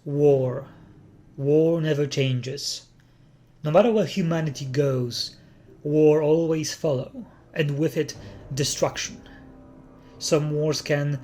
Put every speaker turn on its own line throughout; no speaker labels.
War. War never changes. No matter where humanity goes, war always follows, and with it, destruction. Some wars can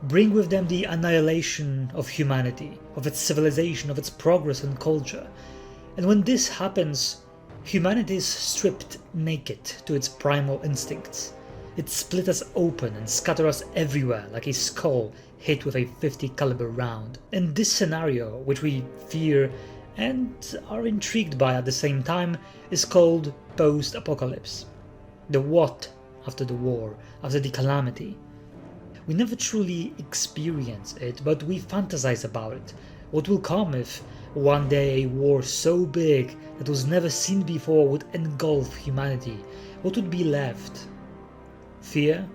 bring with them the annihilation of humanity, of its civilization, of its progress and culture. And when this happens, humanity is stripped naked to its primal instincts. It splits us open and scatters us everywhere like a skull hit with a 50 caliber round. And this scenario, which we fear and are intrigued by at the same time, is called post-apocalypse. The what after the war, after the calamity. We never truly experience it, but we fantasize about it. What will come if one day a war so big that was never seen before would engulf humanity? What would be left? Fear?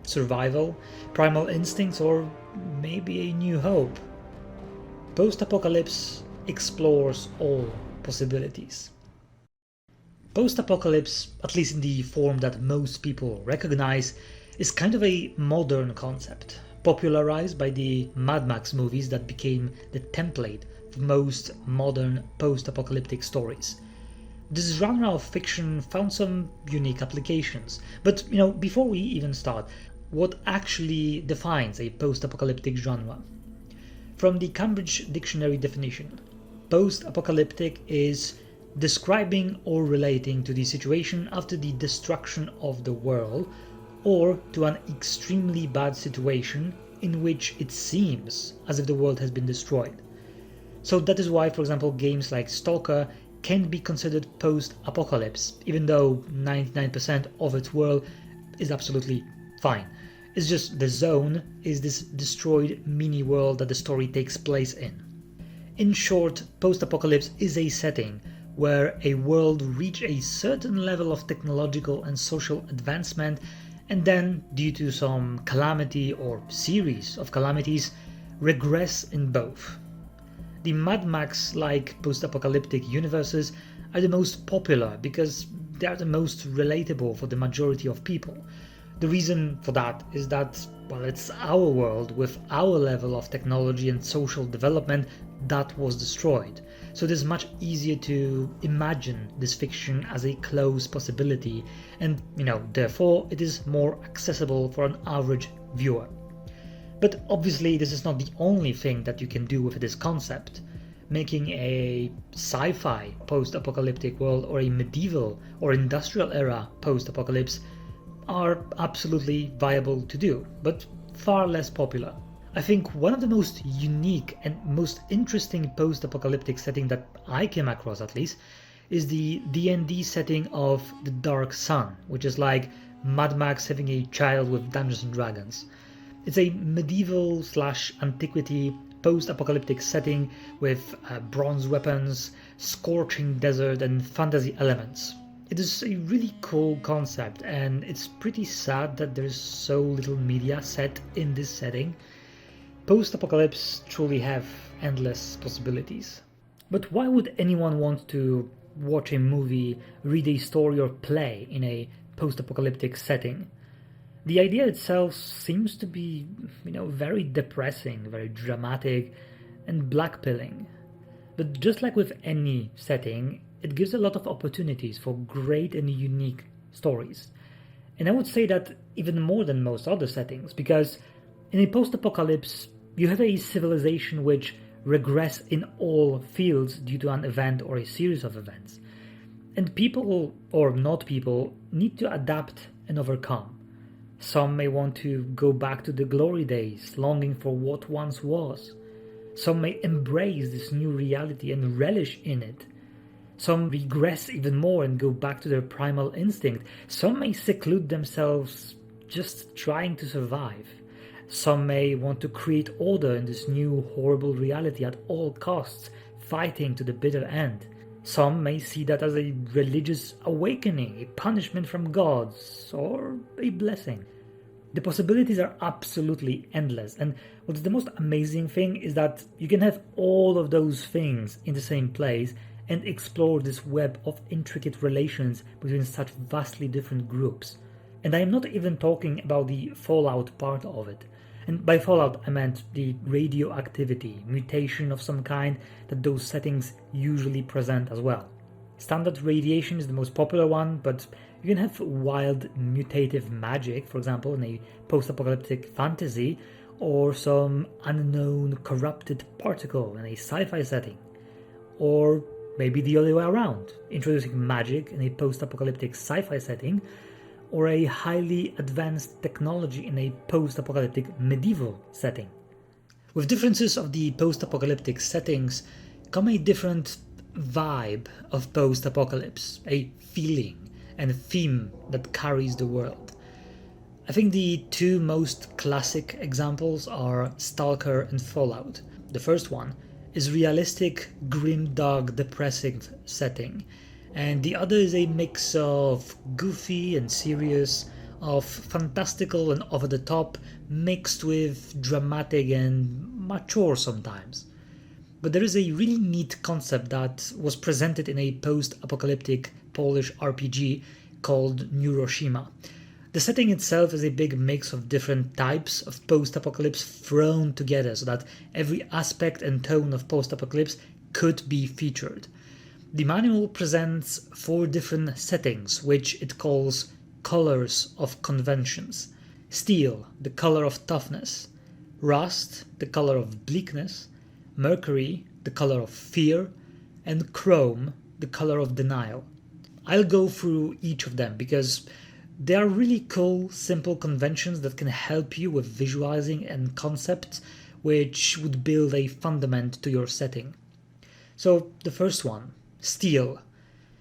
Survival? Primal instincts? Or maybe a new hope? Post-apocalypse explores all possibilities. Post-apocalypse, at least in the form that most people recognize, is kind of a modern concept, popularized by the Mad Max movies that became the template for most modern post-apocalyptic stories. This genre of fiction found some unique applications, but before we even start, what actually defines a post-apocalyptic genre? From the Cambridge Dictionary definition, post-apocalyptic is describing or relating to the situation after the destruction of the world, or to an extremely bad situation in which it seems as if the world has been destroyed. So that is why, for example, games like Stalker can be considered post-apocalypse, even though 99% of its world is absolutely fine. It's just the zone is this destroyed mini-world that the story takes place in. In short, post-apocalypse is a setting where a world reached a certain level of technological and social advancement, and then, due to some calamity or series of calamities, regress in both. The Mad Max-like post-apocalyptic universes are the most popular because they are the most relatable for the majority of people. The reason for that is that, well, it's our world with our level of technology and social development that was destroyed. So it is much easier to imagine this fiction as a close possibility, and therefore it is more accessible for an average viewer. But obviously this is not the only thing that you can do with this concept. Making a sci-fi post-apocalyptic world or a medieval or industrial era post-apocalypse are absolutely viable to do, but far less popular. I think one of the most unique and most interesting post-apocalyptic setting that I came across, at least, is the D&D setting of the Dark Sun, which is like Mad Max having a child with Dungeons and Dragons. It's a medieval / antiquity post-apocalyptic setting with bronze weapons, scorching desert and fantasy elements. It is a really cool concept, and it's pretty sad that there's so little media set in this setting. Post-apocalypse truly have endless possibilities. But why would anyone want to watch a movie, read a story or play in a post-apocalyptic setting? The idea itself seems to be, very depressing, very dramatic and blackpilling. But just like with any setting, it gives a lot of opportunities for great and unique stories. And I would say that even more than most other settings, because in a post-apocalypse, you have a civilization which regress in all fields due to an event or a series of events. And people, or not people, need to adapt and overcome. Some may want to go back to the glory days, longing for what once was. Some may embrace this new reality and relish in it. Some regress even more and go back to their primal instinct. Some may seclude themselves just trying to survive. Some may want to create order in this new horrible reality at all costs, fighting to the bitter end. Some may see that as a religious awakening, a punishment from gods, or a blessing. The possibilities are absolutely endless, and what's the most amazing thing is that you can have all of those things in the same place and explore this web of intricate relations between such vastly different groups. And I am not even talking about the fallout part of it. And by fallout, I meant the radioactivity, mutation of some kind that those settings usually present as well. Standard radiation is the most popular one, but you can have wild mutative magic, for example, in a post-apocalyptic fantasy, or some unknown corrupted particle in a sci-fi setting. Or maybe the other way around, introducing magic in a post-apocalyptic sci-fi setting, or a highly advanced technology in a post-apocalyptic medieval setting. With differences of the post-apocalyptic settings come a different vibe of post-apocalypse, a feeling and a theme that carries the world. I think the two most classic examples are Stalker and Fallout. The first one is realistic, grimdark, depressing setting, and the other is a mix of goofy and serious, of fantastical and over-the-top, mixed with dramatic and mature sometimes. But there is a really neat concept that was presented in a post-apocalyptic Polish RPG called Neuroshima. The setting itself is a big mix of different types of post-apocalypse thrown together so that every aspect and tone of post-apocalypse could be featured. The manual presents 4 different settings, which it calls colors of conventions. Steel, the color of toughness. Rust, the color of bleakness. Mercury, the color of fear. And chrome, the color of denial. I'll go through each of them because they are really cool, simple conventions that can help you with visualizing and concepts which would build a fundament to your setting. So the first one, Steel.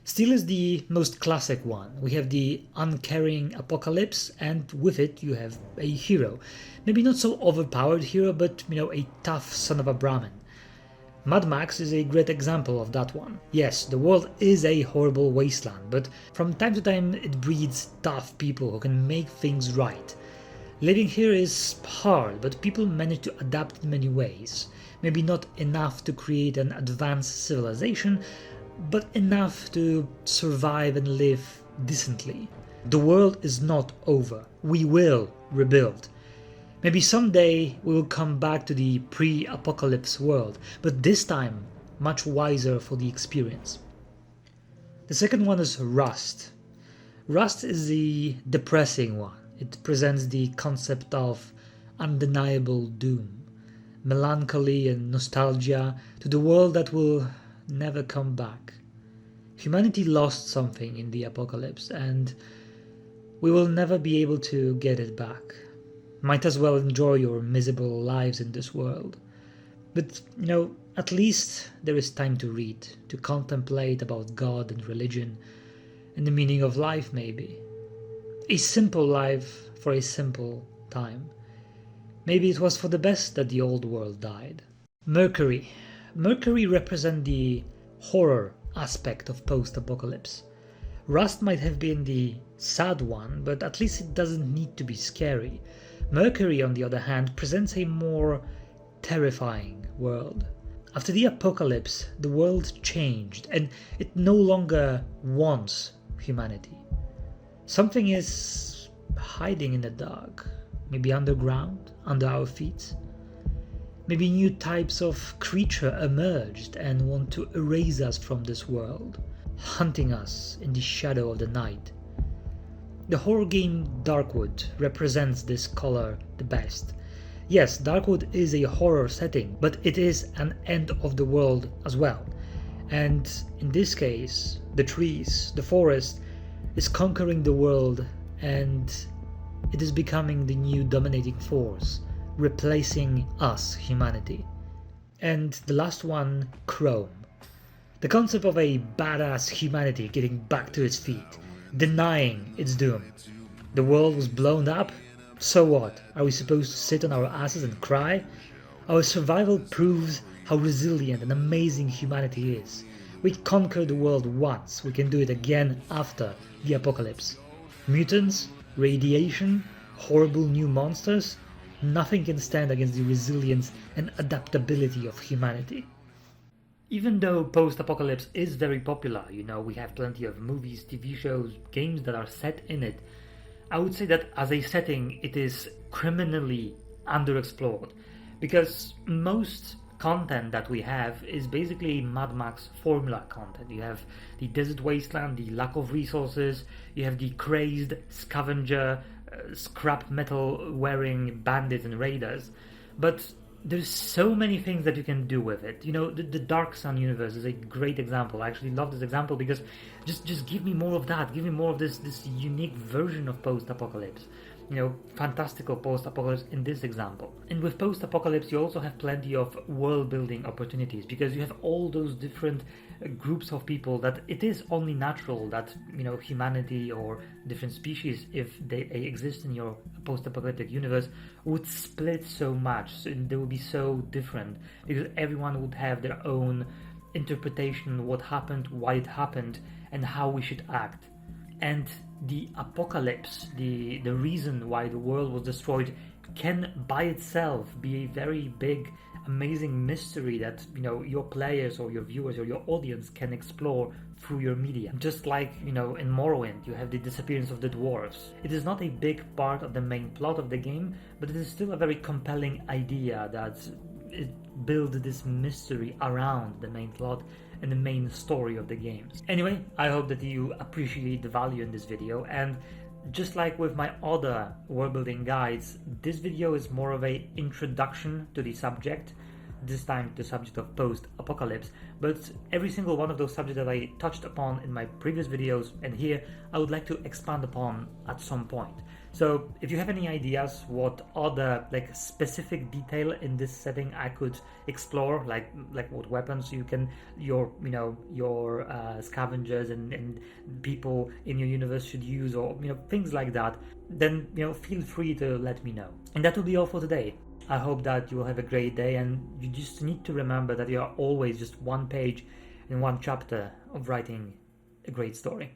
Steel is the most classic one. We have the uncaring apocalypse, and with it you have a hero. Maybe not so overpowered hero, but a tough son of a Brahmin. Mad Max is a great example of that one. Yes, the world is a horrible wasteland, but from time to time it breeds tough people who can make things right. Living here is hard, but people manage to adapt in many ways. Maybe not enough to create an advanced civilization, but enough to survive and live decently. The world is not over. We will rebuild. Maybe someday we will come back to the pre-apocalypse world, but this time much wiser for the experience. The second one is Rust. Rust is the depressing one. It presents the concept of undeniable doom, melancholy and nostalgia to the world that will never come back. Humanity lost something in the apocalypse, and we will never be able to get it back. Might as well enjoy your miserable lives in this world. But, at least there is time to read, to contemplate about God and religion, and the meaning of life maybe. A simple life for a simple time. Maybe it was for the best that the old world died. Mercury. Mercury represents the horror aspect of post-apocalypse. Rust might have been the sad one, but at least it doesn't need to be scary. Mercury, on the other hand, presents a more terrifying world. After the apocalypse, the world changed, and it no longer wants humanity. Something is hiding in the dark, maybe underground, under our feet. Maybe new types of creature emerged and want to erase us from this world, hunting us in the shadow of the night. The horror game Darkwood represents this color the best. Yes, Darkwood is a horror setting, but it is an end of the world as well. And in this case, the trees, the forest, is conquering the world, and it is becoming the new dominating force, replacing us, humanity. And the last one, Chrome. The concept of a badass humanity getting back to its feet, denying its doom. The world was blown up, so what? Are we supposed to sit on our asses and cry? Our survival proves how resilient and amazing humanity is. We conquered the world once, we can do it again after the apocalypse. Mutants, radiation, horrible new monsters, nothing can stand against the resilience and adaptability of humanity. Even though post-apocalypse is very popular, we have plenty of movies, TV shows, games that are set in it, I would say that as a setting it is criminally underexplored, because most content that we have is basically Mad Max formula content. You have the desert wasteland, the lack of resources, you have the crazed scavenger, scrap metal wearing bandits and raiders, but there's so many things that you can do with it. You know, the Dark Sun universe is a great example. I actually love this example because just give me more of that. Give me more of this unique version of post-apocalypse. You know, fantastical post-apocalypse in this example. And with post-apocalypse, you also have plenty of world-building opportunities because you have all those different groups of people that it is only natural that, you know, humanity or different species, if they exist in your post-apocalyptic universe, would split so much. So they would be so different because everyone would have their own interpretation of what happened, why it happened, and how we should act. And the apocalypse, the reason why the world was destroyed, can by itself be a very big, amazing mystery that, you know, your players or your viewers or your audience can explore through your media. Just like, you know, in Morrowind, you have the disappearance of the dwarves. It is not a big part of the main plot of the game, but it is still a very compelling idea that it builds this mystery around the main plot and the main story of the games. Anyway, I hope that you appreciate the value in this video, and just like with my other world building guides, this video is more of an introduction to the subject, this time the subject of post-apocalypse, but every single one of those subjects that I touched upon in my previous videos and here, I would like to expand upon at some point. So if you have any ideas what other like specific detail in this setting I could explore, like what weapons you can, your scavengers and people in your universe should use, or things like that, then feel free to let me know. And that will be all for today. I hope that you will have a great day, and you just need to remember that you are always just one page in one chapter of writing a great story.